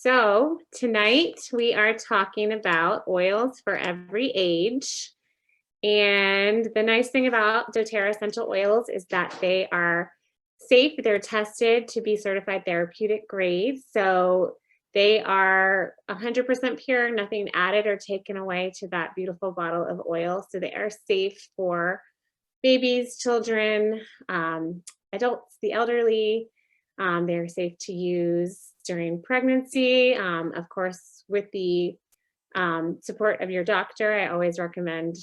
So tonight we are talking about oils for every age. And the nice thing about doTERRA essential oils is that they are safe. They're tested to be certified therapeutic grade. So they are 100% pure, nothing added or taken away to that beautiful bottle of oil. So they are safe for babies, children, adults, the elderly. They're safe to use during pregnancy. Of course, with the support of your doctor, I always recommend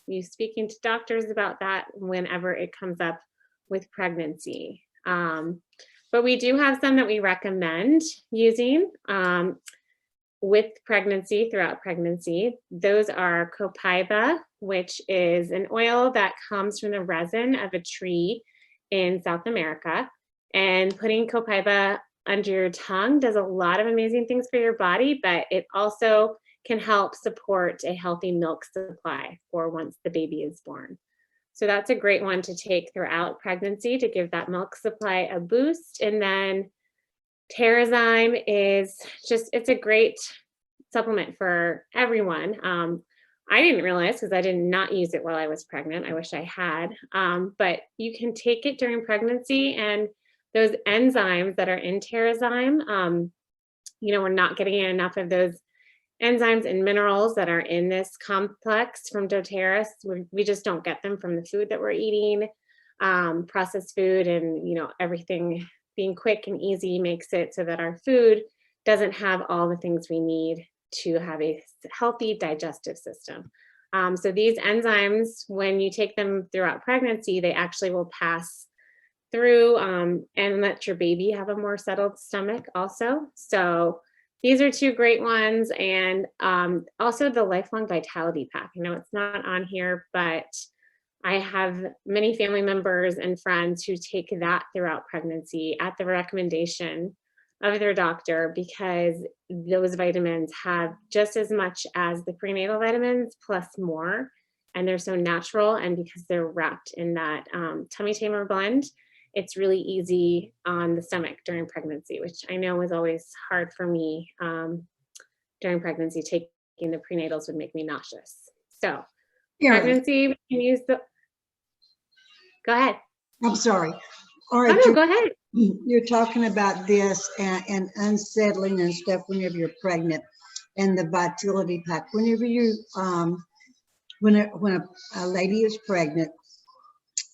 you speaking to doctors about that whenever it comes up with pregnancy. But we do have some that we recommend using with pregnancy, throughout pregnancy. Those are copaiba, which is an oil that comes from the resin of a tree in South America. And putting copaiba under your tongue does a lot of amazing things for your body, but it also can help support a healthy milk supply for once the baby is born. So that's a great one to take throughout pregnancy to give that milk supply a boost. And then Terrazyme is just, it's a great supplement for everyone. I didn't realize because I did not use it while I was pregnant. I wish I had, but you can take it during pregnancy, and those enzymes that are in Terrazyme, we're not getting enough of those enzymes and minerals that are in this complex from doTERRA. We just don't get them from the food that we're eating. Processed food and everything being quick and easy makes it so that our food doesn't have all the things we need to have a healthy digestive system. So these enzymes, when you take them throughout pregnancy, they actually will pass through and let your baby have a more settled stomach also. So these are two great ones. And also the Lifelong Vitality Pack. I know it's not on here, but I have many family members and friends who take that throughout pregnancy at the recommendation of their doctor, because those vitamins have just as much as the prenatal vitamins plus more, and they're so natural. And because they're wrapped in that tummy tamer blend, it's really easy on the stomach during pregnancy, which I know was always hard for me during pregnancy. Taking the prenatals would make me nauseous. So pregnancy, we can use the, go ahead. I'm sorry. All right. Oh, no, go ahead. You're talking about this and unsettling and stuff whenever you're pregnant, and the vitality pack. Whenever you, when a lady is pregnant,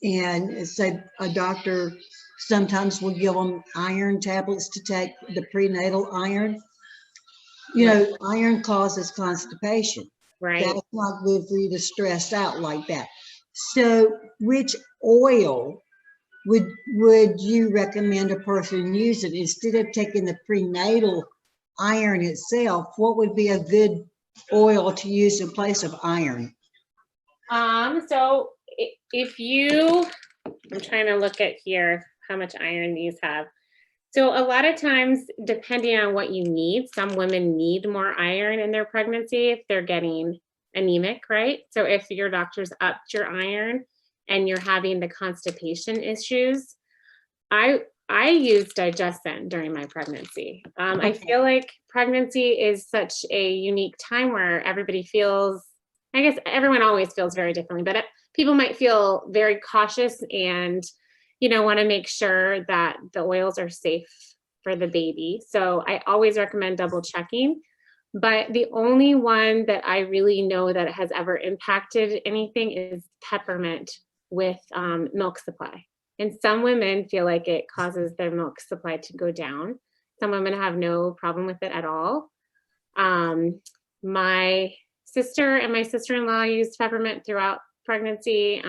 and say a doctor sometimes will give them iron tablets to take, the prenatal iron. Iron causes constipation. Right. That's not good for you to stress out like that. So which oil would you recommend a person use it instead of taking the prenatal iron itself? What would be a good oil to use in place of iron? So if you, I'm trying to look at here how much iron these have. So a lot of times, depending on what you need, some women need more iron in their pregnancy if they're getting anemic, right? So if your doctor's upped your iron and you're having the constipation issues, I use Digestin during my pregnancy. I feel like pregnancy is such a unique time where everybody feels, I guess everyone always feels very differently, but people might feel very cautious and, want to make sure that the oils are safe for the baby. So I always recommend double checking. But the only one that I really know that has ever impacted anything is peppermint with milk supply. And some women feel like it causes their milk supply to go down. Some women have no problem with it at all. My sister and my sister-in-law used peppermint throughout pregnancy.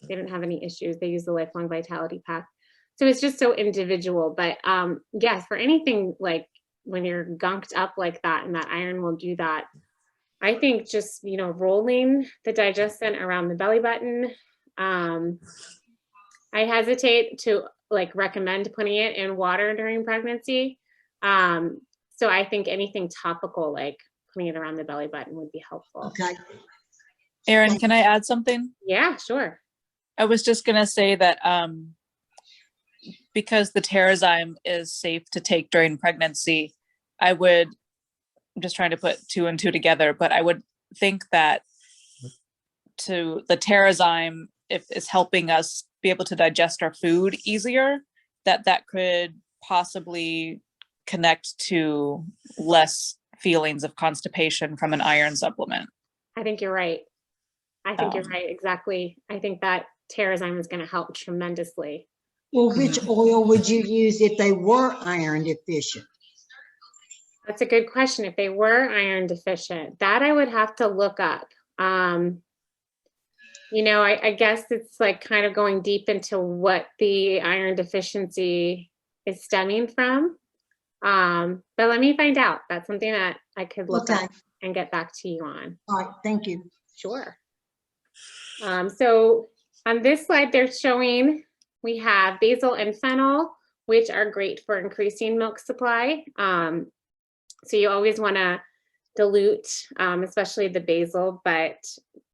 They didn't have any issues. They used the Lifelong Vitality Pack. So it's just so individual. But yes, for anything like when you're gunked up like that and that iron will do that, I think just, rolling the Digestin around the belly button. I hesitate to recommend putting it in water during pregnancy. So I think anything topical, like putting it around the belly button, would be helpful. Okay. Erin, can I add something? Yeah, sure. I was just going to say that because the Terrazyme is safe to take during pregnancy, I'm just trying to put two and two together, but I would think that the Terrazyme, if is helping us be able to digest our food easier, that could possibly connect to less feelings of constipation from an iron supplement. I think you're right. I think you're right, exactly. I think that Terrazyme is going to help tremendously. Well, which oil would you use if they were iron deficient? That's a good question. If they were iron deficient, that I would have to look up. You know, I guess it's like kind of going deep into what the iron deficiency is stemming from. But let me find out. That's something that I could look Okay. up and get back to you on. All right, thank you. Sure. So on this slide, they're showing we have basil and fennel, which are great for increasing milk supply. So you always want to dilute, especially the basil, but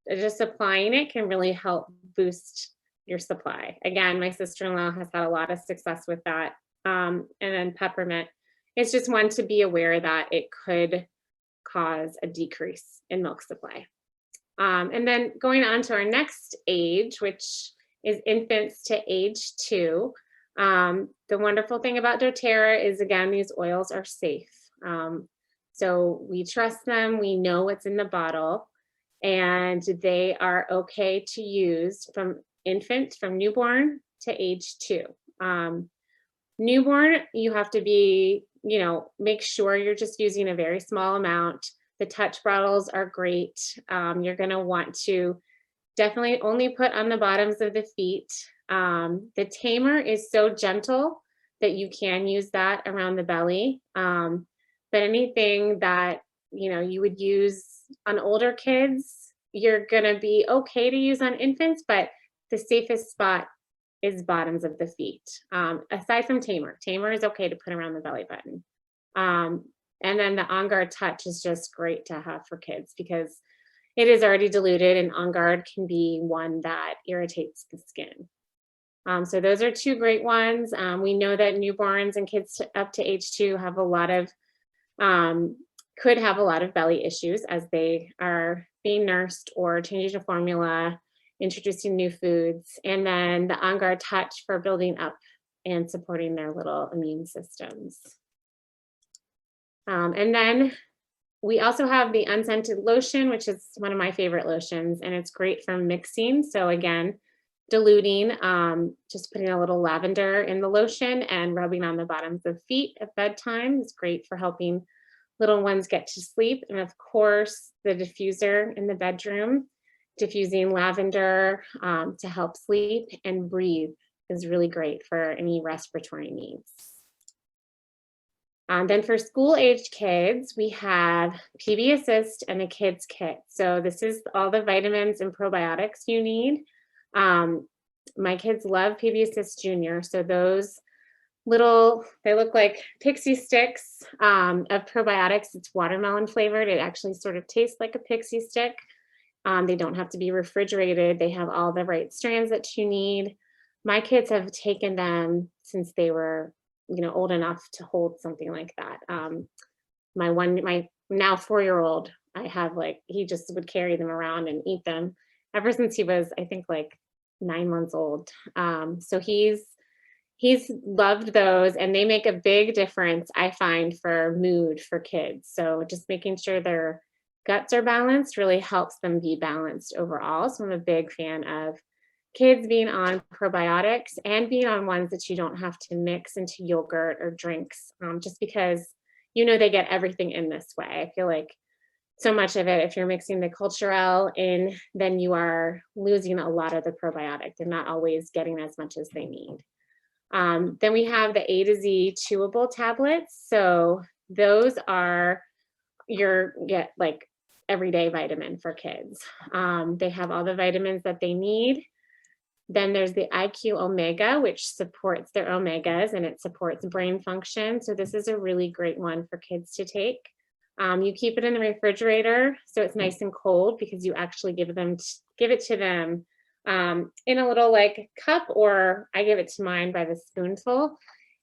just applying it can really help boost your supply. Again, my sister-in-law has had a lot of success with that. And then peppermint, it's just one to be aware that it could cause a decrease in milk supply. And then going on to our next age, which is infants to age 2. The wonderful thing about doTERRA is, again, these oils are safe. So we trust them, we know what's in the bottle, and they are okay to use from infant, from newborn to age 2. Newborn, you have to be, you know, make sure you're just using a very small amount. The touch bottles are great. You're going to want to definitely only put on the bottoms of the feet. The tamer is so gentle that you can use that around the belly. But anything that, you know, you would use on older kids, you're going to be okay to use on infants, but the safest spot is bottoms of the feet. Aside from tamer is okay to put around the belly button. And then the On Guard Touch is just great to have for kids because it is already diluted, and On Guard can be one that irritates the skin. So those are two great ones. We know that newborns and kids up to age 2 have a lot of, could have a lot of belly issues as they are being nursed or changing the formula, introducing new foods, and then the On Guard Touch for building up and supporting their little immune systems. And then we also have the unscented lotion, which is one of my favorite lotions, and it's great for mixing. So again, diluting, just putting a little lavender in the lotion and rubbing on the bottoms of feet at bedtime is great for helping little ones get to sleep. And of course, the diffuser in the bedroom, diffusing lavender to help sleep and breathe is really great for any respiratory needs. Then for school-aged kids, we have PB Assist and a kids kit. So this is all the vitamins and probiotics you need. My kids love PB Assist Junior. So those little, they look like pixie sticks of probiotics. It's watermelon flavored. It actually sort of tastes like a pixie stick. They don't have to be refrigerated. They have all the right strands that you need. My kids have taken them since they were, you know, old enough to hold something like that. My now 4-year-old, I have like, he just would carry them around and eat them ever since he was, I think, like 9 months old. So he's loved those, and they make a big difference, I find, for mood for kids. So just making sure their guts are balanced really helps them be balanced overall. So I'm a big fan of kids being on probiotics and being on ones that you don't have to mix into yogurt or drinks, just because, you know, they get everything in this way. I feel like so much of it, if you're mixing the culturelle in, then you are losing a lot of the probiotic. They're not always getting as much as they need. Then we have the A to Z chewable tablets. So those are your like everyday vitamin for kids. They have all the vitamins that they need. Then there's the IQ Omega, which supports their omegas, and it supports brain function. So this is a really great one for kids to take. You keep it in the refrigerator so it's nice and cold, because you actually give it to them in a little like cup, or I give it to mine by the spoonful.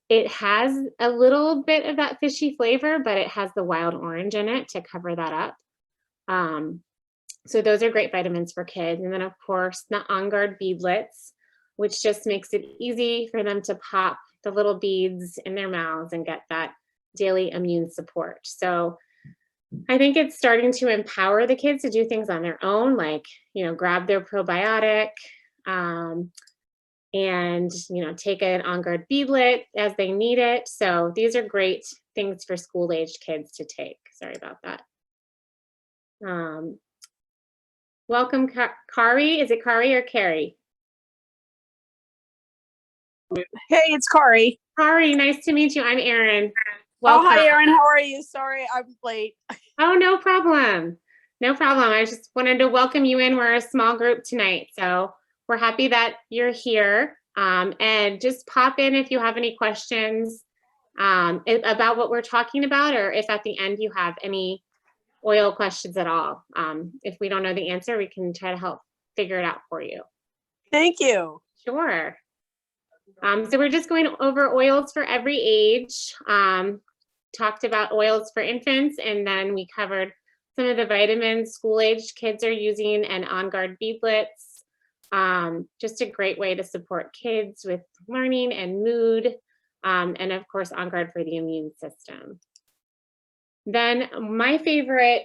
It has a little bit of that fishy flavor, but it has the wild orange in it to cover that up. So those are great vitamins for kids. And then of course the On Guard beadlets, which just makes it easy for them to pop the little beads in their mouths and get that daily immune support. So I think it's starting to empower the kids to do things on their own, like, grab their probiotic, and, take an On Guard beadlet as they need it. So these are great things for school-aged kids to take. Sorry about that. Welcome, Kari. Is it Kari or Carrie? Hey, it's Kari. Kari, nice to meet you. I'm Erin. Oh, hi, Erin. How are you? Sorry, I'm late. Oh, no problem. No problem. I just wanted to welcome you in. We're a small group tonight, so we're happy that you're here. And just pop in if you have any questions about what we're talking about, or if at the end you have any oil questions at all. If we don't know the answer, we can try to help figure it out for you. Thank you. Sure. So we're just going over oils for every age. Talked about oils for infants, and then we covered some of the vitamins school-aged kids are using and On Guard beadlets. Just a great way to support kids with learning and mood, and of course On Guard for the immune system. Then my favorite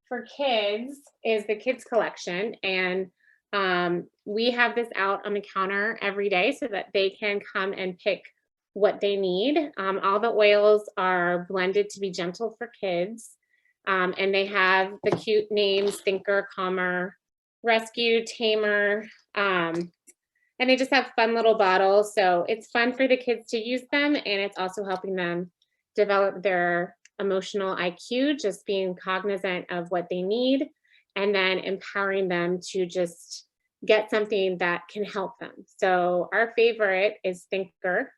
for kids is the kids collection, and we have this out on the counter every day so that they can come and pick what they need. All the oils are blended to be gentle for kids, and they have the cute names: Thinker, Calmer, Rescue, Tamer, and they just have fun little bottles. So it's fun for the kids to use them, and it's also helping them develop their emotional IQ, just being cognizant of what they need, and then empowering them to just get something that can help them. So our favorite is Thinker.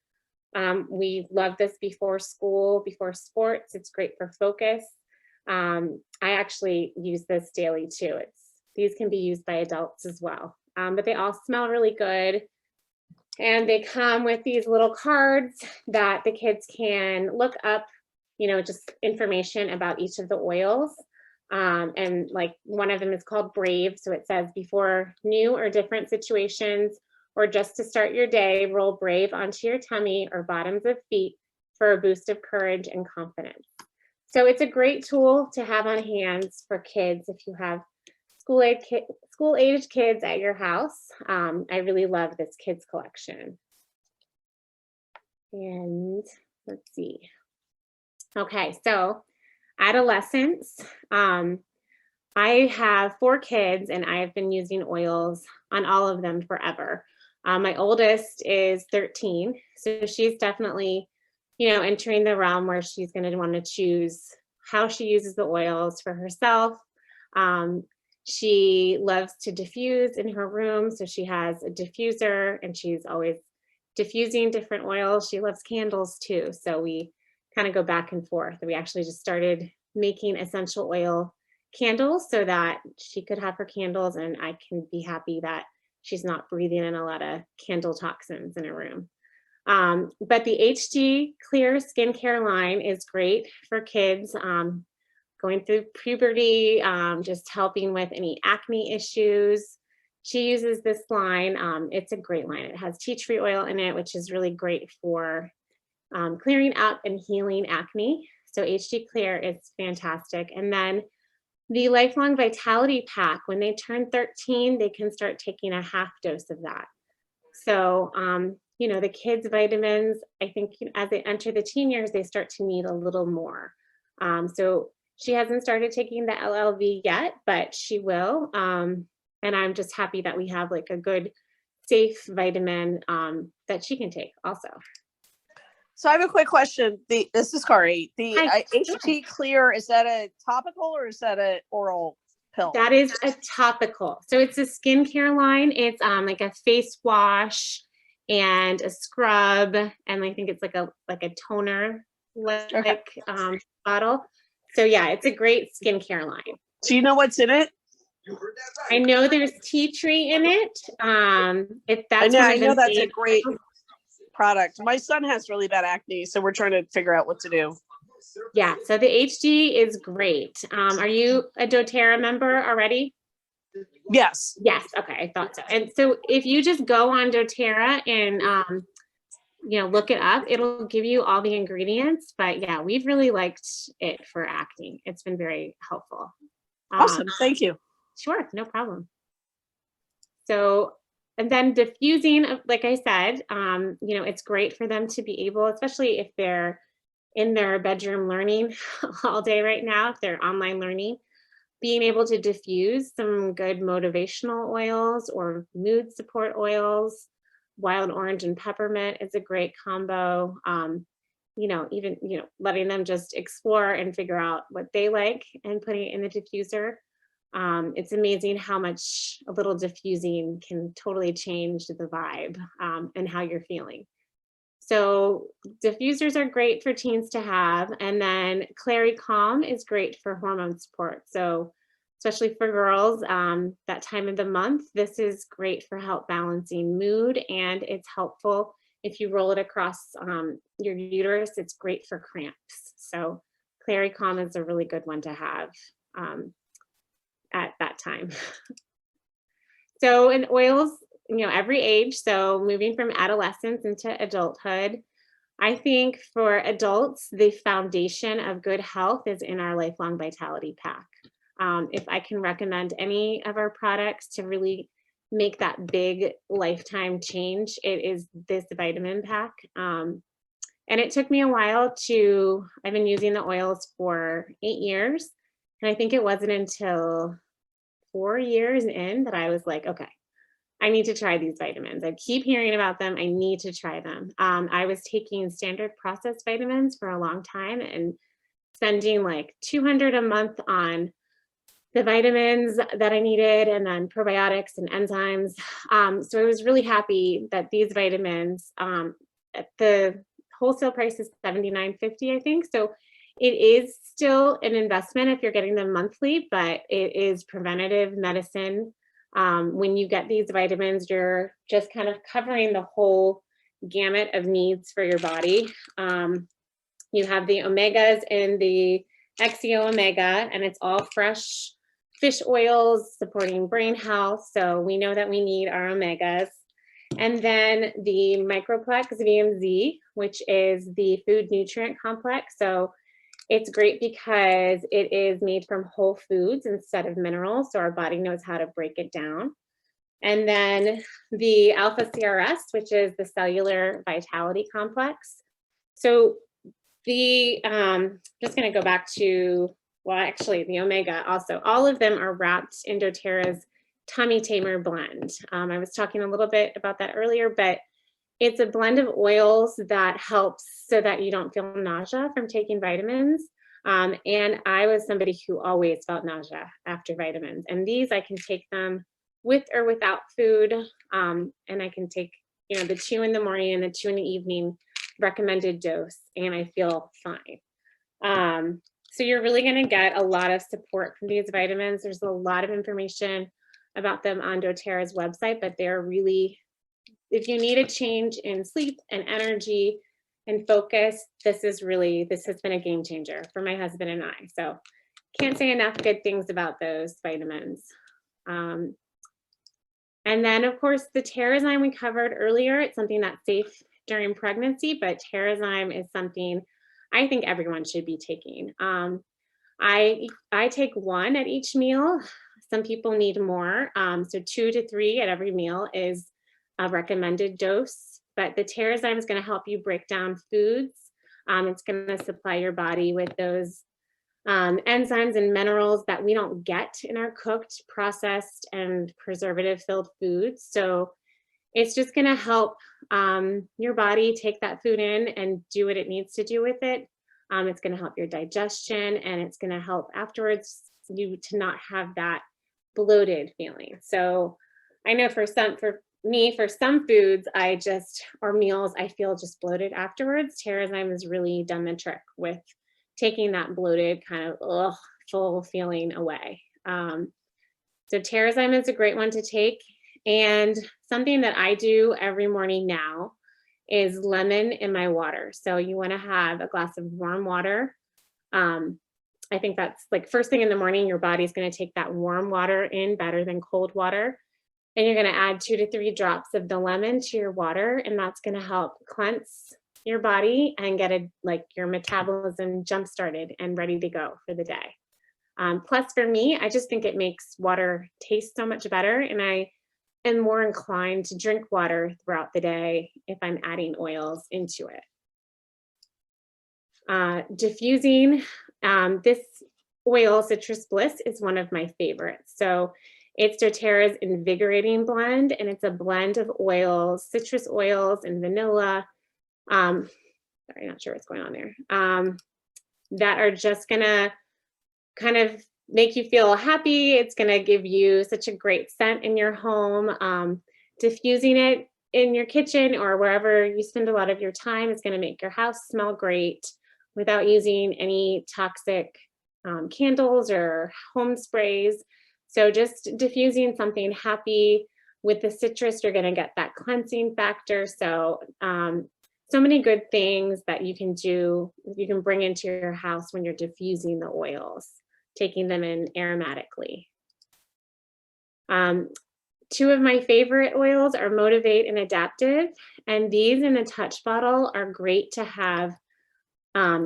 We love this before school, before sports. It's great for focus. I actually use this daily too. These can be used by adults as well, but they all smell really good. And they come with these little cards that the kids can look up, just information about each of the oils. And like one of them is called Brave. So it says, before new or different situations, or just to start your day, roll Brave onto your tummy or bottoms of feet for a boost of courage and confidence. So it's a great tool to have on hands for kids if you have school-aged kids at your house. I really love this kids collection. And let's see. Okay, so adolescents. I have 4 kids and I have been using oils on all of them forever. My oldest is 13, so she's definitely, entering the realm where she's going to want to choose how she uses the oils for herself. She loves to diffuse in her room, so she has a diffuser and she's always diffusing different oils. She loves candles too, so we kind of go back and forth. We actually just started making essential oil candles so that she could have her candles and I can be happy that she's not breathing in a lot of candle toxins in her room. But the HD Clear skincare line is great for kids going through puberty, just helping with any acne issues. She uses this line. It's a great line. It has tea tree oil in it, which is really great for clearing up and healing acne. So HD Clear is fantastic. And then the Lifelong Vitality Pack, when they turn 13, they can start taking a half dose of that. So, the kids' vitamins, I think as they enter the teen years, they start to need a little more. So she hasn't started taking the LLV yet, but she will. And I'm just happy that we have like a good, safe vitamin that she can take also. So I have a quick question. This is Kari. The Hi. HT Clear, is that a topical or is that an oral pill? That is a topical. So it's a skincare line. It's like a face wash and a scrub, and I think it's like a toner bottle. So yeah, it's a great skincare line. Do you know what's in it? I know there's tea tree in it. If that's I know that's a great. product. My son has really bad acne, so we're trying to figure out what to do. Yeah, so the HD is great. Are you a doTERRA member already? Yes. Yes, okay, I thought so. And so if you just go on doTERRA and look it up, it'll give you all the ingredients. But yeah, we've really liked it for acne. It's been very helpful. Awesome. Thank you. Sure, no problem. So, and then diffusing, like I said, it's great for them to be able, especially if they're in their bedroom learning all day right now, if they're online learning, being able to diffuse some good motivational oils or mood support oils. Wild orange and peppermint is a great combo. Even letting them just explore and figure out what they like and putting it in the diffuser. It's amazing how much a little diffusing can totally change the vibe and how you're feeling. So diffusers are great for teens to have. And then Clary Calm is great for hormone support. So especially for girls, that time of the month, this is great for help balancing mood, and it's helpful if you roll it across your uterus. It's great for cramps. So Clary Calm is a really good one to have at that time. So in oils, every age, so moving from adolescence into adulthood, I think for adults, the foundation of good health is in our Lifelong Vitality Pack. If I can recommend any of our products to really make that big lifetime change, it is this vitamin pack. And it took me a while I've been using the oils for 8 years. And I think it wasn't until 4 years in that I was like, okay, I need to try these vitamins. I keep hearing about them. I need to try them. I was taking standard processed vitamins for a long time and spending like $200 a month on the vitamins that I needed, and then probiotics and enzymes. So I was really happy that these vitamins, at the wholesale price is $79.50, I think. So it is still an investment if you're getting them monthly, but it is preventative medicine. When you get these vitamins, you're just kind of covering the whole gamut of needs for your body. You have the omegas in the Exio Omega, and it's all fresh fish oils supporting brain health. So we know that we need our omegas. And then the Microplex VMZ, which is the food nutrient complex. So it's great because it is made from whole foods instead of minerals, so our body knows how to break it down. And then the Alpha CRS, which is the cellular vitality complex. So just going to go back to, well, actually the Omega also, all of them are wrapped in doTERRA's Tummy Tamer blend. I was talking a little bit about that earlier, but it's a blend of oils that helps so that you don't feel nausea from taking vitamins. And I was somebody who always felt nausea after vitamins. And these, I can take them with or without food. And I can take, the 2 in the morning and the 2 in the evening recommended dose, and I feel fine. So you're really going to get a lot of support from these vitamins. There's a lot of information about them on doTERRA's website, but they're really, if you need a change in sleep and energy and focus, this has been a game changer for my husband and I. So can't say enough good things about those vitamins. And then of course the Terrazyme we covered earlier. It's something that's safe during pregnancy, but Terrazyme is something I think everyone should be taking. I take 1 at each meal. Some people need more. So 2 to 3 at every meal is a recommended dose, but the Terrazyme is going to help you break down foods. It's going to supply your body with those enzymes and minerals that we don't get in our cooked, processed, and preservative-filled foods. So it's just going to help your body take that food in and do what it needs to do with it. It's going to help your digestion, and it's going to help afterwards you to not have that bloated feeling. So I know for some foods, or meals, I feel just bloated afterwards. Terrazyme has really done the trick with taking that bloated kind of full feeling away. So Terrazyme is a great one to take. And something that I do every morning now is lemon in my water. So you want to have a glass of warm water. I think that's like first thing in the morning, your body's going to take that warm water in better than cold water. And you're going to add 2 to 3 drops of the lemon to your water, and that's going to help cleanse your body and get your metabolism jump started and ready to go for the day. Plus for me, I just think it makes water taste so much better, and I am more inclined to drink water throughout the day if I'm adding oils into it. Diffusing, this oil, Citrus Bliss, is one of my favorites. So it's doTERRA's invigorating blend, and it's a blend of oils, citrus oils and vanilla. Sorry, not sure what's going on there. That are just gonna kind of make you feel happy. It's gonna give you such a great scent in your home. Diffusing it in your kitchen or wherever you spend a lot of your time is gonna make your house smell great without using any toxic candles or home sprays. So just diffusing something happy with the citrus, you're gonna get that cleansing factor. So, so many good things that you can do, you can bring into your house when you're diffusing the oils, taking them in aromatically. 2 of my favorite oils are Motivate and Adaptive, and these in a touch bottle are great to have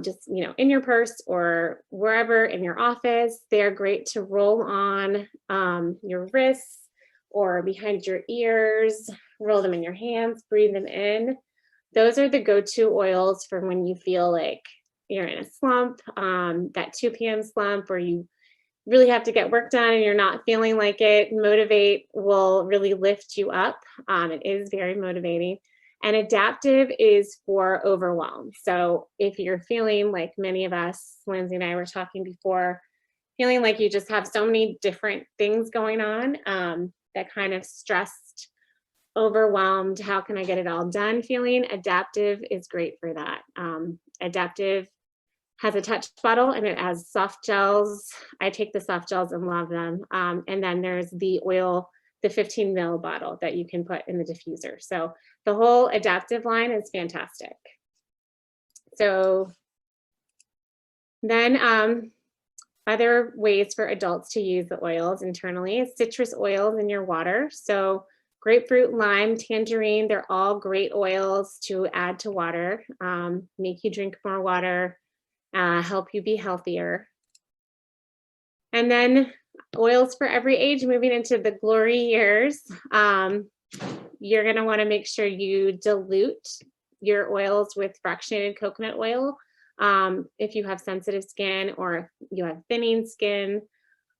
just, in your purse or wherever in your office. They're great to roll on your wrists or behind your ears, roll them in your hands, breathe them in. Those are the go-to oils for when you feel like you're in a slump, that 2 p.m. slump, or you really have to get work done and you're not feeling like it. Motivate will really lift you up. It is very motivating. And Adaptive is for overwhelm. So if you're feeling like many of us, Lindsay and I were talking before, feeling like you just have so many different things going on, that kind of stressed, overwhelmed, how can I get it all done feeling, Adaptive is great for that. Adaptive has a touch bottle and it has soft gels. I take the soft gels and love them. And then there's the oil, the 15 ml bottle that you can put in the diffuser. So the whole Adaptive line is fantastic. So then other ways for adults to use the oils internally is citrus oils in your water. So grapefruit, lime, tangerine, they're all great oils to add to water, make you drink more water, help you be healthier. And then oils for every age, moving into the glory years. You're gonna wanna make sure you dilute your oils with fractionated coconut oil. If you have sensitive skin or if you have thinning skin.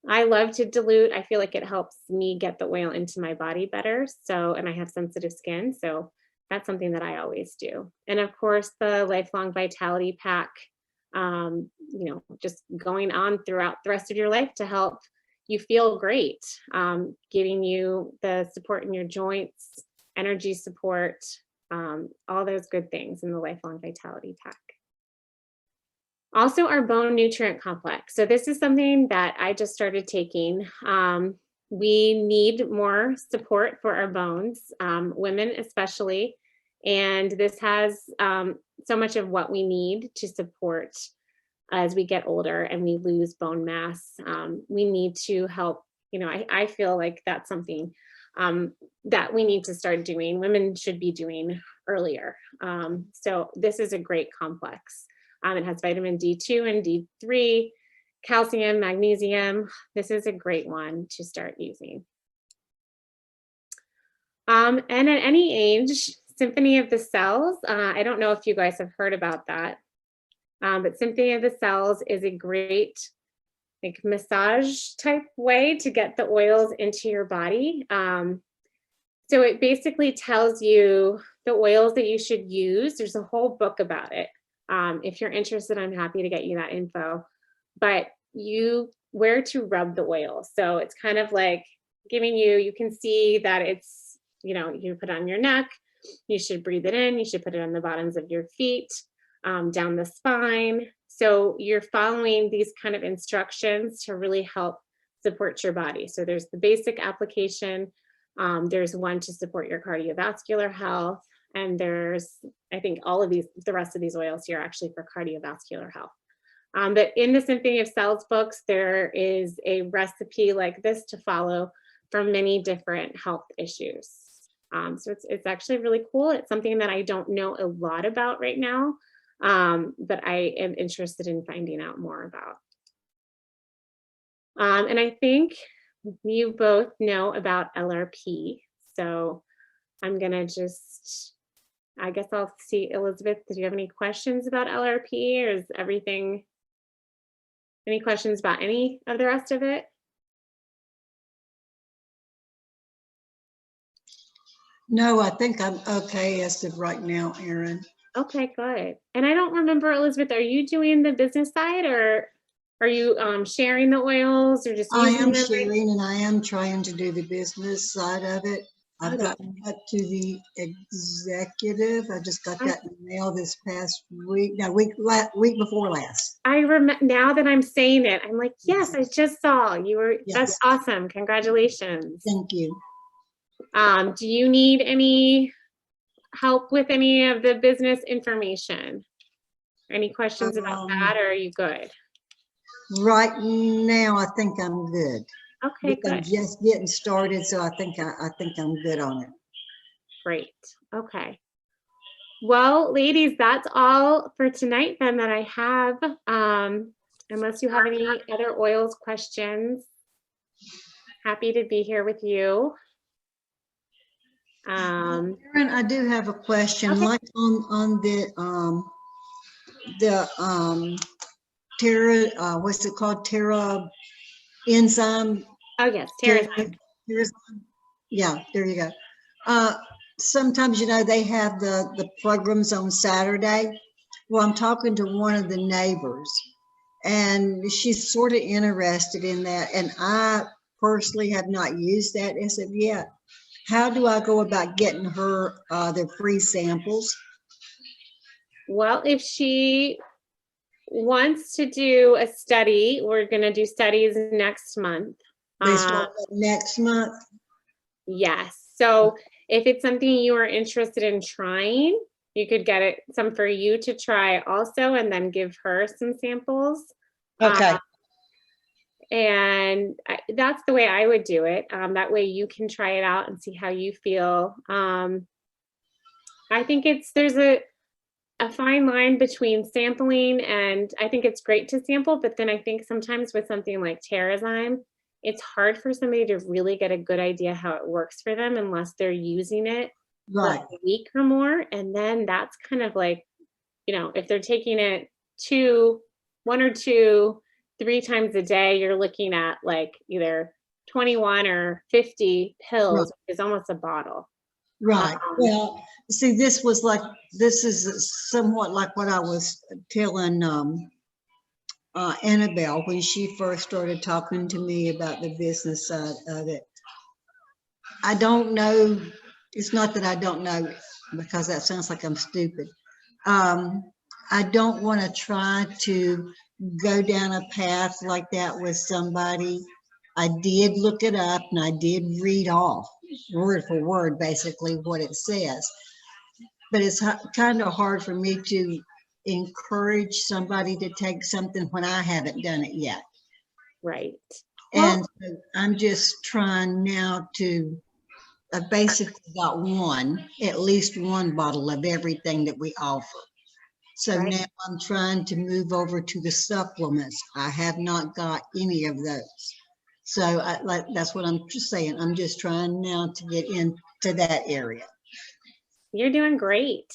I love to dilute. I feel like it helps me get the oil into my body better. So, and I have sensitive skin, so that's something that I always do. And of course, the Lifelong Vitality Pack, just going on throughout the rest of your life to help you feel great, giving you the support in your joints, energy support, all those good things in the Lifelong Vitality Pack. Also, our bone nutrient complex. So this is something that I just started taking. We need more support for our bones, women especially, and this has so much of what we need to support as we get older and we lose bone mass. We need to help, I feel like that's something that we need to start doing. Women should be doing earlier. So this is a great complex. It has vitamin D2 and D3, calcium, magnesium. This is a great one to start using. And at any age, Symphony of the Cells, I don't know if you guys have heard about that, but Symphony of the Cells is a great massage type way to get the oils into your body. So it basically tells you the oils that you should use. There's a whole book about it. If you're interested, I'm happy to get you that info, but where to rub the oil. So it's kind of like giving you can see that it's, you put it on your neck, you should breathe it in, you should put it on the bottoms of your feet, down the spine. So you're following these kind of instructions to really help support your body. So there's the basic application. There's one to support your cardiovascular health. And there's, I think all of these, the rest of these oils here are actually for cardiovascular health. But in the Symphony of Cells books, there is a recipe like this to follow for many different health issues. So it's actually really cool. It's something that I don't know a lot about right now, but I am interested in finding out more about. And I think you both know about LRP. So I'm gonna just, I guess I'll see, Elizabeth, do you have any questions about LRP, or is everything, any questions about any of the rest of it? No, I think I'm okay as of right now, Erin. Okay, good. And I don't remember, Elizabeth, are you doing the business side, or are you sharing the oils, or just I using am them? sharing and I am trying to do the business side of it. I've gotten up to the executive. I just got that in the mail this past week, no, week before last. I remember now that I'm saying it, I'm like, yes, I just saw you were, that's Yes. awesome. Congratulations. Thank you. Do you need any help with any of the business information? Any questions about that, or are you good? Right now, I think I'm good. Okay, I'm good. just getting started, so I think I'm good on it. Great. Okay. Well, ladies, that's all for tonight then that I have. Unless you have any other oils questions, happy to be here with you. Erin, I do have a question. Okay. Like on the Terra, what's it called? Terra enzyme. Oh yes, Terrazyme. Yeah, there you go. Sometimes, you know, they have the programs on Saturday. Well, I'm talking to one of the neighbors, and she's sort of interested in that. And I personally have not used that as of yet. How do I go about getting her the free samples? Well, if she wants to do a study, we're going to do studies next month. They start next month. Yes. So if it's something you are interested in trying, you could get it some for you to try also, and then give her some samples. Okay. And that's the way I would do it. That way you can try it out and see how you feel. I think there's a fine line between sampling, and I think it's great to sample, but then I think sometimes with something like Terrazyme, it's hard for somebody to really get a good idea how it works for them unless they're using it Right. for a week or more. And then that's kind of like, you know, if they're taking it 1 or 2, 3 times a day, you're looking at like either 21 or 50 pills, Right. which is almost a bottle. Right. Well, see, this is somewhat like what I was telling Annabelle when she first started talking to me about the business side of it. I don't know. It's not that I don't know, because that sounds like I'm stupid. I don't want to try to go down a path like that with somebody. I did look it up and I did read off word for word basically what it says, but it's kind of hard for me to encourage somebody to take something when I haven't done it yet. Right. And so I'm just trying now to, I basically got at least one bottle of everything that we offer. So Right. now I'm trying to move over to the supplements. I have not got any of those. So that's what I'm just saying. I'm just trying now to get into that area. You're doing great.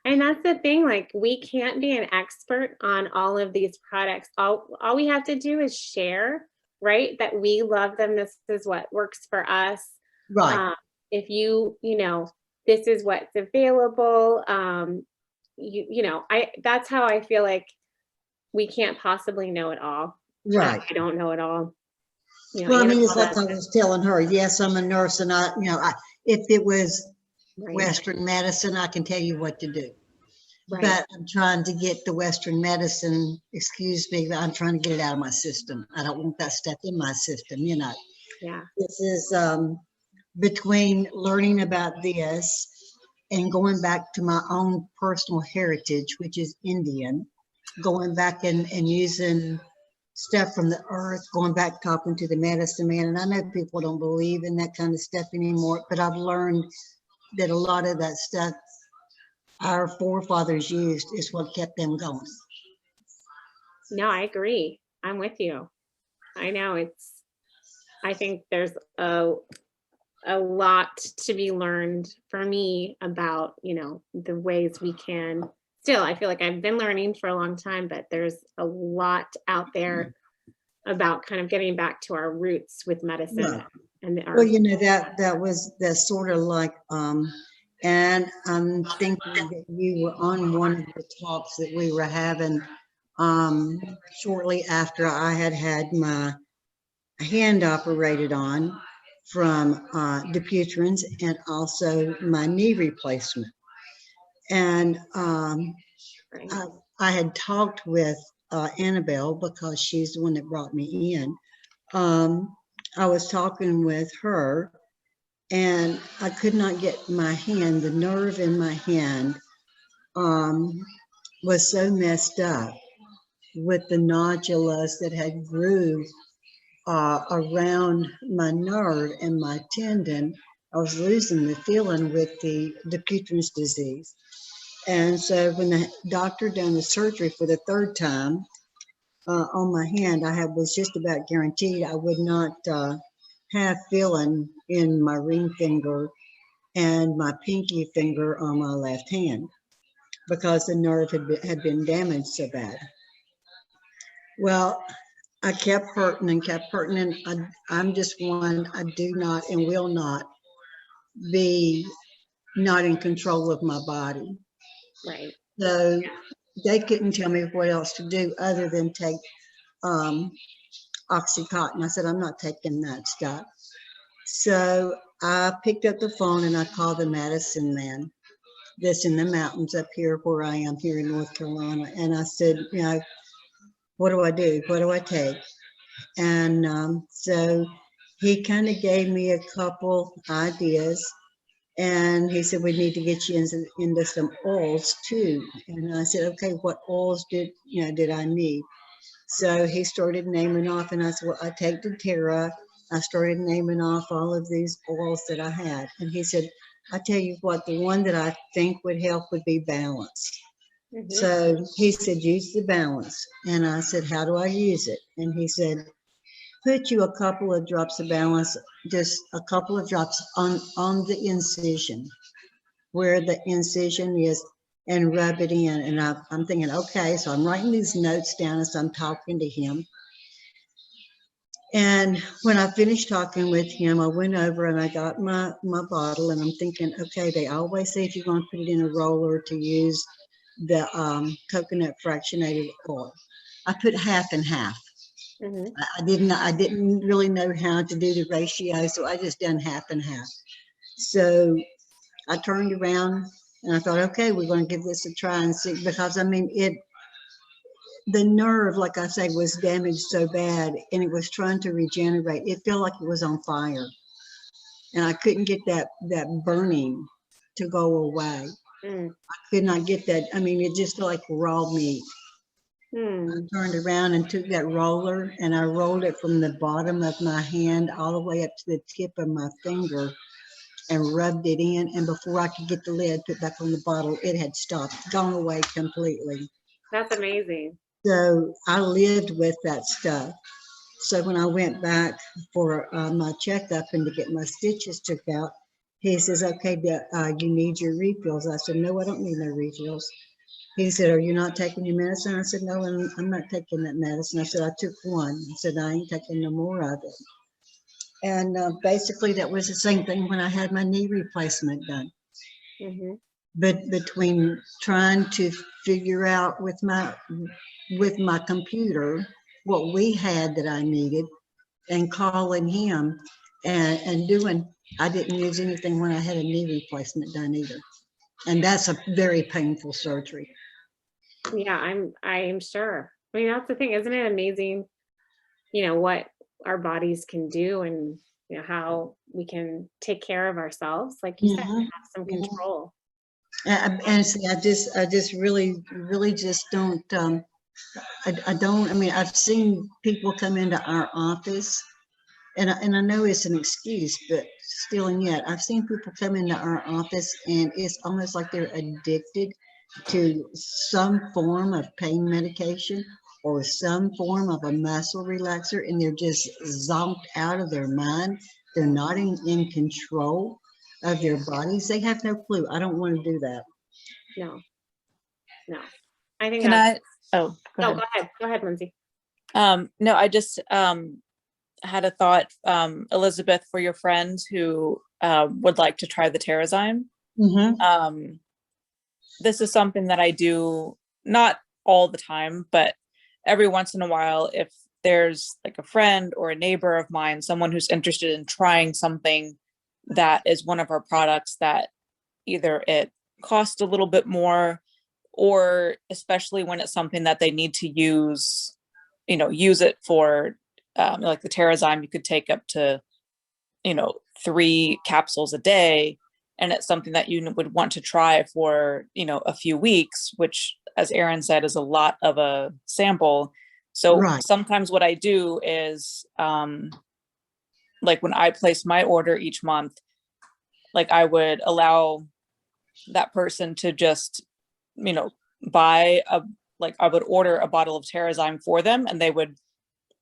And that's the thing, like we can't be an expert on all of these products. All we have to do is share, right? That we love them. This is what works for us. Right. If you know, this is what's available. That's how I feel like we can't possibly know it all. Right. I don't know it all. You know, Well, I mean, it's Annabelle like I doesn't. was telling her, yes, I'm a nurse, and if it was Right. Western medicine, I can tell you what to do. Right. But I'm trying to get the Western medicine, excuse me, but I'm trying to get it out of my system. I don't want that stuff in my system, you know. Yeah. This is between learning about this and going back to my own personal heritage, which is Indian, going back and using stuff from the earth, going back talking to the medicine man. And I know people don't believe in that kind of stuff anymore, but I've learned that a lot of that stuff our forefathers used is what kept them going. No, I agree. I'm with you. I know I think there's a lot to be learned for me about, the ways we can still, I feel like I've been learning for a long time, but there's a lot out there about kind of getting back to our roots with medicine Right. and the Well, art. that's sort of like, and I'm thinking that you were on one of the talks that we were having shortly after I had my hand operated on from Dupuytren's and also my knee replacement. And Right. I had talked with Annabelle because she's the one that brought me in. I was talking with her and I could not get my hand, the nerve in my hand was so messed up with the nodules that had grew around my nerve and my tendon. I was losing the feeling with the Dupuytren's disease. And so when the doctor done the surgery for the third time on my hand, I was just about guaranteed I would not have feeling in my ring finger and my pinky finger on my left hand because the nerve had been damaged so bad. Well, I kept hurting and kept hurting, and I'm just one, I do not and will not be not in control of my body. Right. So they couldn't tell me what else to do other than take Oxycontin. I said, I'm not taking that stuff. So I picked up the phone and I called the medicine man that's in the mountains up here where I am here in North Carolina. And I said, what do I do? What do I take? And so he kind of gave me a couple ideas. And he said, we need to get you into some oils too. And I said, okay, what oils did I need? So he started naming off, and I said, well, I take doTERRA. I started naming off all of these oils that I had. And he said, I tell you what, the one that I think would help would be Balance. Mhm. So he said, use the Balance. And I said, how do I use it? And he said, put you a couple of drops of Balance, just a couple of drops on the incision, where the incision is, and rub it in. And I'm thinking, okay, so I'm writing these notes down as I'm talking to him. And when I finished talking with him, I went over and I got my bottle, and I'm thinking, okay, they always say if you're going to put it in a roller to use the coconut fractionated oil. I put half and half. Mhm. I didn't really know how to do the ratio, so I just done half and half. So I turned around and I thought, okay, we're going to give this a try and see, because I mean, the nerve, like I say, was damaged so bad, and it was trying to regenerate. It felt like it was on fire, and I couldn't get that burning to go away. Mm. I could not get that. I mean, it just felt like raw meat. Mm. I turned around and took that roller, and I rolled it from the bottom of my hand all the way up to the tip of my finger and rubbed it in. And before I could get the lid put back on the bottle, it had stopped, gone away completely. That's amazing. So I lived with that stuff. So when I went back for my checkup and to get my stitches took out, he says, okay, you need your refills. I said, no, I don't need no refills. He said, are you not taking your medicine? I said, no, I'm not taking that medicine. I said, I took one. I said, I ain't taking no more of it. And basically that was the same thing when I had my knee replacement done. Mhm. But between trying to figure out with my computer what we had that I needed and calling him and doing, I didn't use anything when I had a knee replacement done either. And that's a very painful surgery. Yeah, I'm sure. I mean, that's the thing, isn't it amazing, what our bodies can do, and how we can take care of ourselves, like you said, Mhm, have some mhm. control. And see, I just really just don't, I don't, I mean, I've seen people come into our office, and I know it's an excuse, but still and yet, I've seen people come into our office and it's almost like they're addicted to some form of pain medication or some form of a muscle relaxer, and they're just zonked out of their mind. They're not in control of their bodies. They have no clue. I don't want to do that. No, no. I think Can that's, oh, go no, ahead. go ahead, Lindsay. No, I just had a thought, Elizabeth, for your friend who would like to try the Terrazyme. Mm-hmm. This is something that I do not all the time, but every once in a while, if there's like a friend or a neighbor of mine, someone who's interested in trying something that is one of our products that either it costs a little bit more, or especially when it's something that they need to use, use it for, like the Terrazyme, you could take up to, 3 capsules a day. And it's something that you would want to try for, a few weeks, which, as Erin said, is a lot of a sample. So Right. sometimes what I do is, like when I place my order each month, like I would allow that person to just, buy like I would order a bottle of Terrazyme for them, and they would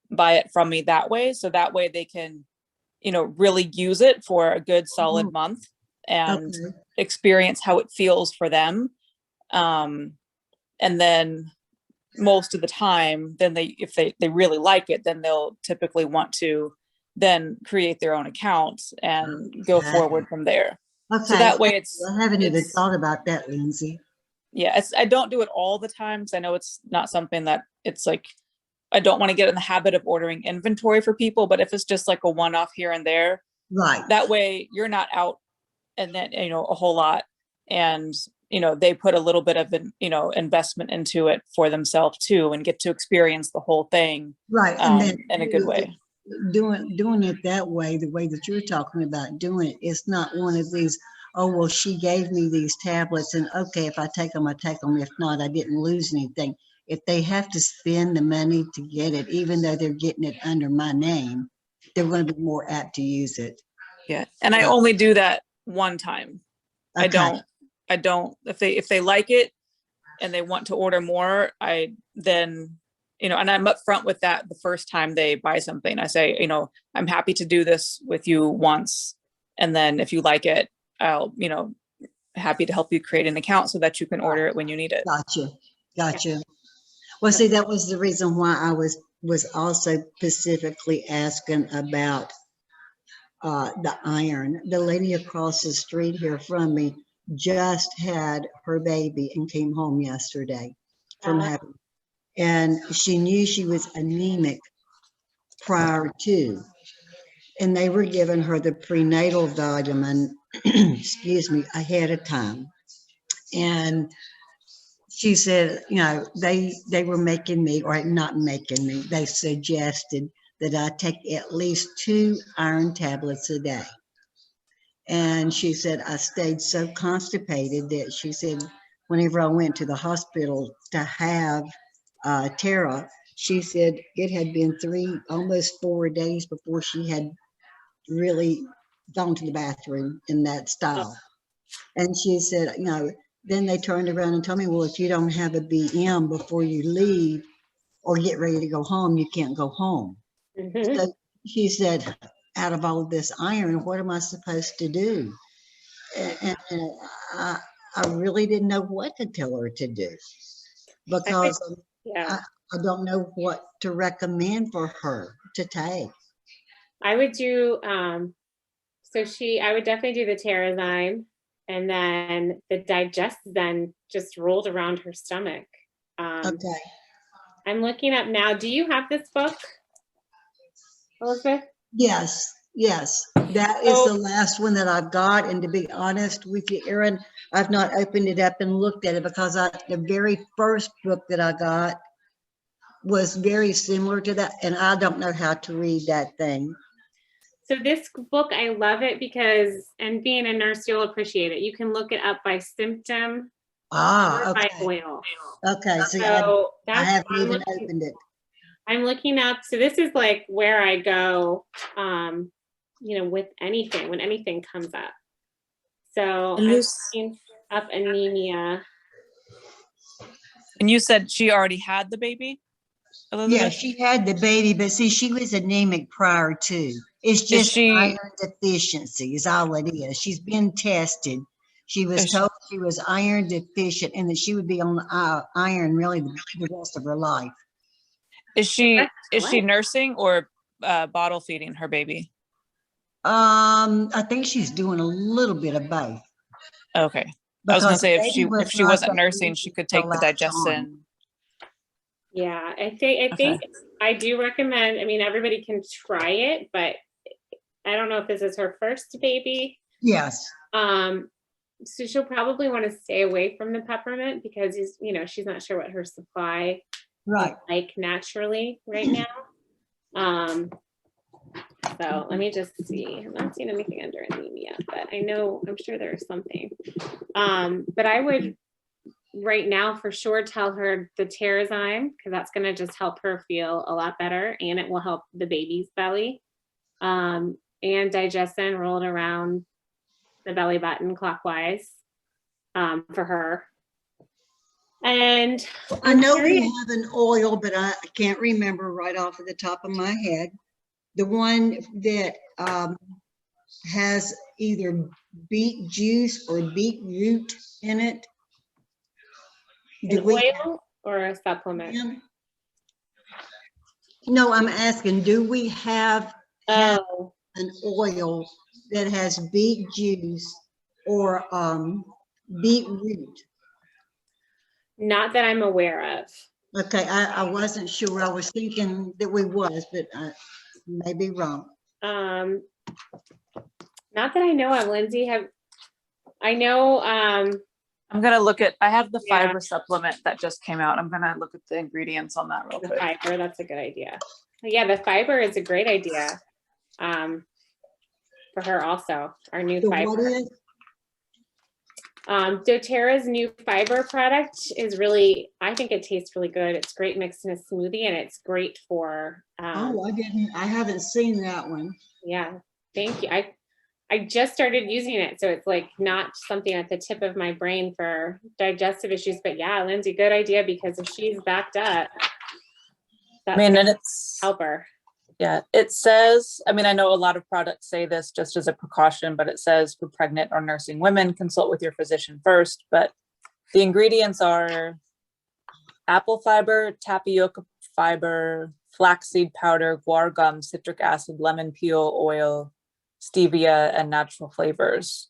buy it from me that way. So that way they can, really use it for a good solid month and Okay. experience how it feels for them. And then most of the time, then if they really like it, then they'll typically want to then create their own accounts and go Okay. forward from there. Okay. So that way I haven't even it's, thought about that, Lindsay. yeah, I don't do it all the time because I know it's not something that it's like, I don't want to get in the habit of ordering inventory for people, but if it's just like a one-off here and there, Right. that way you're not out and then, a whole lot, and, they put a little bit of an, investment into it for themselves too, and get to experience the whole thing, Right. And then in a good way. doing it that way, the way that you're talking about doing it, it's not one of these, oh, well, she gave me these tablets and okay, if I take them, I take them. If not, I didn't lose anything. If they have to spend the money to get it, even though they're getting it under my name, they're going to be more apt to use it. Yeah. And I only do that one time. Okay. I don't, if they like it and they want to order more, then, and I'm upfront with that the first time they buy something. I say, I'm happy to do this with you once. And then if you like it, I'll, happy to help you create an account so that you can order it when you need it. Gotcha. Well, see, that was the reason why I was also specifically asking about the iron. The lady across the street here from me just had her baby and came home yesterday from having, and she knew she was anemic prior to, and they were giving her the prenatal vitamin, excuse me, ahead of time. And she said, they were making me, or not making me, they suggested that I take at least 2 iron tablets a day. And she said, I stayed so constipated that she said, whenever I went to the hospital to have Tara, she said it had been almost 4 days before she had really gone to the bathroom in that style. And she said, then they turned around and told me, well, if you don't have a BM before you leave or get ready to go home, you can't go home. Mm-hmm. So she said, out of all of this iron, what am I supposed to do? And I really didn't know what to tell her to do, because I don't know what to recommend for her to take. I would do, I would definitely do the Terrazyme, and then the Digest Zen just rolled around her stomach. Okay. I'm looking up now. Do you have this book, Elizabeth? Yes. That is the last one that I've got. And to be honest with you, Erin, I've not opened it up and looked at it because the very first book that I got was very similar to that. And I don't know how to read that thing. So this book, I love it because, and being a nurse, you'll appreciate it. You can look it up by symptom or by Okay. oil. Okay. See, So I that's, haven't even opened it. I'm looking up, so this is like where I go, with anything, when anything comes up. So And I'm you, looking up anemia. and you said she already had the baby, Elizabeth? Yeah, she had the baby, but see, she was anemic prior to. It's Is just she, iron deficiency is all it is. She's been tested. She was Is she- told she was iron deficient and that she would be on iron really the rest of her life. is she What? nursing or bottle feeding her baby? I think she's doing a little bit of both. Okay. I was gonna Because the say baby was if she not wasn't gonna nursing, leave she could till take the later on. digestion. Yeah, I think Okay. I do recommend, I mean, everybody can try it, but I don't know if this is her first baby. Yes. So she'll probably want to stay away from the peppermint because she's not sure what her supply Right. is like naturally right now. So let me just see. I'm not seeing anything under anemia, but I'm sure there's something. But I would right now for sure tell her the Terrazyme because that's going to just help her feel a lot better and it will help the baby's belly. And digestion rolled around the belly button clockwise for her. And I know we have an oil, but I can't remember right off of the top of my head. The one that has either beet juice or beetroot in it. an oil or a supplement? No, I'm asking, do we have Oh, an oil that has beet juice or beetroot? not that I'm aware of. Okay, I wasn't sure. I was thinking that we was, but I may be wrong. Not that I know of, Lindsay. I know I'm gonna look at, I have the Yeah. fiber supplement that just came out. I'm gonna look at the ingredients on that real the quick. fiber, that's a good idea. Yeah, the fiber is a great idea. For her also, our new So what fiber. is? doTERRA's new fiber product is really, I think it tastes really good. It's great mixed in a smoothie and it's great for Oh, I haven't seen that one. yeah, thank you. I just started using it, so it's like not something at the tip of my brain for digestive issues. But yeah, Lindsay, good idea because if she's backed up, that's And gonna it's, help her. yeah, it says, I know a lot of products say this just as a precaution, but it says for pregnant or nursing women, consult with your physician first. But the ingredients are apple fiber, tapioca fiber, flaxseed powder, guar gum, citric acid, lemon peel oil, stevia, and natural flavors.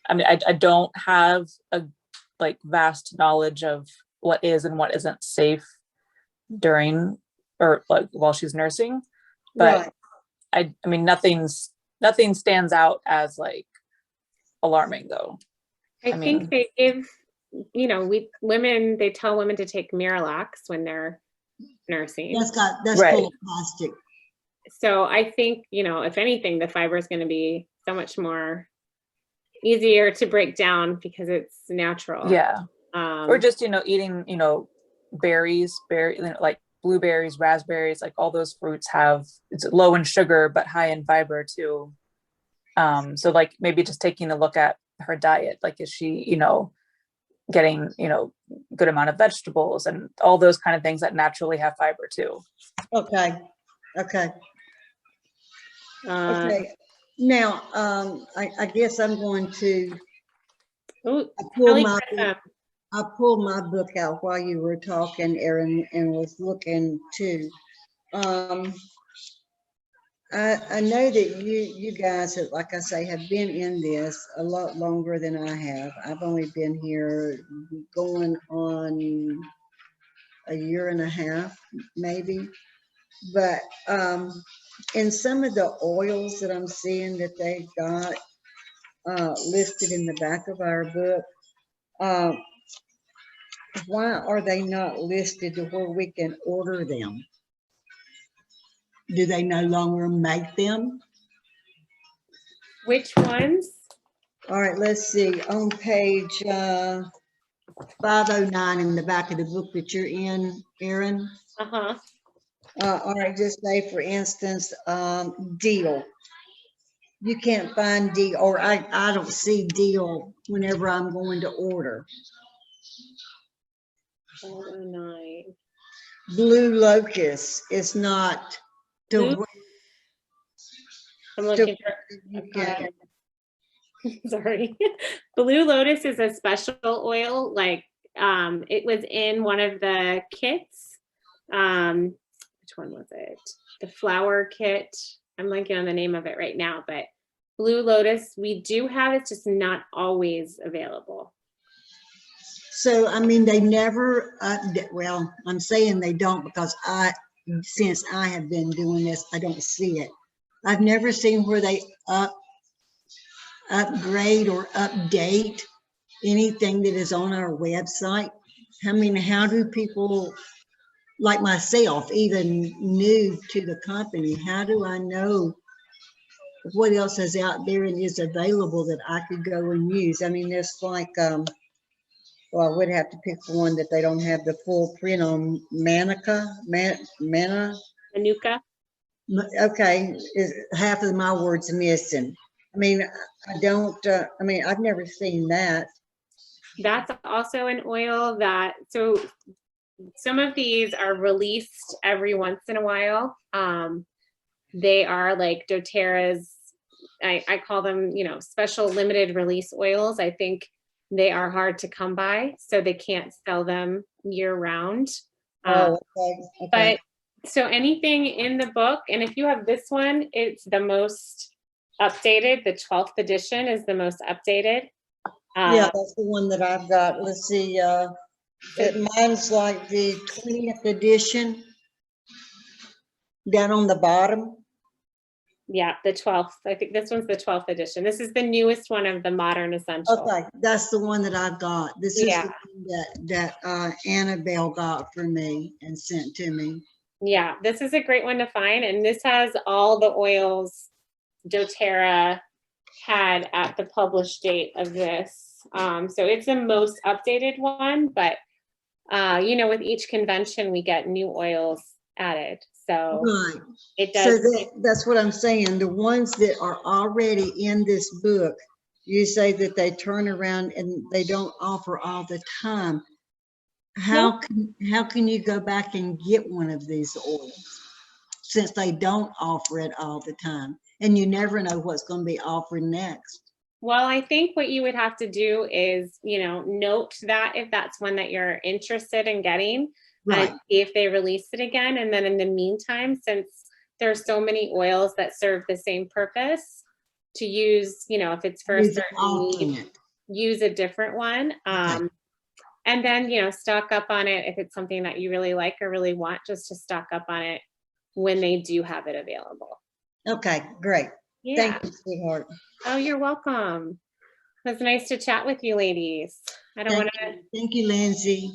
I don't have a vast knowledge of what is and what isn't safe during or while she's nursing, but Right. nothing stands out as alarming though. I think they give, they tell women to take Miralax when they're nursing. That's Right. full of plastic. So I think, if anything, the fiber is going to be so much more easier to break down because it's natural. Yeah. Or just, eating, berries, like blueberries, raspberries, like all those fruits it's low in sugar, but high in fiber too. So maybe just taking a look at her diet, is she, getting, good amount of vegetables and all those kind of things that naturally have fiber too. Okay. Okay. Now, I guess I'm going to I pulled my book out while you were talking, Erin, and was looking too. I know that you guys have, like I say, have been in this a lot longer than I have. I've only been here going on a year and a half, maybe. But in some of the oils that I'm seeing that they got listed in the back of our book, why are they not listed to where we can order them? do they no longer make them? Which ones? All right, let's see, on page 509 in the back of the book that you're in, Erin. Uh-huh. All right, just say for instance, deal. You can't find deal, or I don't see deal whenever I'm going to order. 509. Blue locust is not to Blue- where I'm looking you for, get sorry. Blue Lotus is a special oil, like, it was in one of the kits. Which one was it? The flower kit. I'm blanking on the name of it right now, but Blue Lotus, we do have, it's just not always available. So, I mean, they never, well, I'm saying they don't because since I have been doing this, I don't see it. I've never seen where they upgrade or update anything that is on our website. I mean, how do people like myself, even new to the company, how do I know what else is out there and is available that I could go and use? I mean, there's like, well, I would have to pick one that they don't have the full print on. Manuka. Manuka. Okay, half of my words missing. I mean, I don't. I mean, I've never seen that. That's also an oil that, so some of these are released every once in a while. They are like doTERRA's, I call them, special limited release oils. I think they are hard to come by, so they can't sell them year round. Oh, okay. But so anything in the book, and if you have this one, it's the most updated. The 12th edition is the most updated. Yeah, that's the one that I've got. Let's see. Mine's like the 20th edition down on the bottom. Yeah, the 12th. I think this one's the 12th edition. This is the newest one of the Modern Essential. Okay, that's the one that I've got. This is Yeah. the one that Annabelle got for me and sent to me. Yeah, this is a great one to find, and this has all the oils doTERRA had at the published date of this. So it's the most updated one, but with each convention we get new oils added. So Right. it So does. that's what I'm saying. The ones that are already in this book, you say that they turn around and they don't offer all the time. How can you go back and get one of these oils since they don't offer it all the time? And you never know what's going to be offered next. Well, I think what you would have to do is, note that if that's one that you're interested in getting, Right. and see if they release it again. And then in the meantime, since there's so many oils that serve the same purpose, to use, if it's for a Use certain need, alternate. use a different one. Okay. And then, stock up on it if it's something that you really like or really want, just to stock up on it when they do have it available. Okay, great. Yeah. Thank you, sweetheart. Oh, you're welcome. It was nice to chat with you, ladies. I don't want to. Thank you, Lindsay.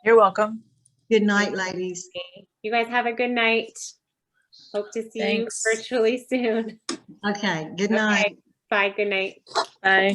You're welcome. Good night, ladies. You guys have a good night. Hope to see Thanks. you virtually soon. Okay, good night. Okay. Bye. Good night. Bye.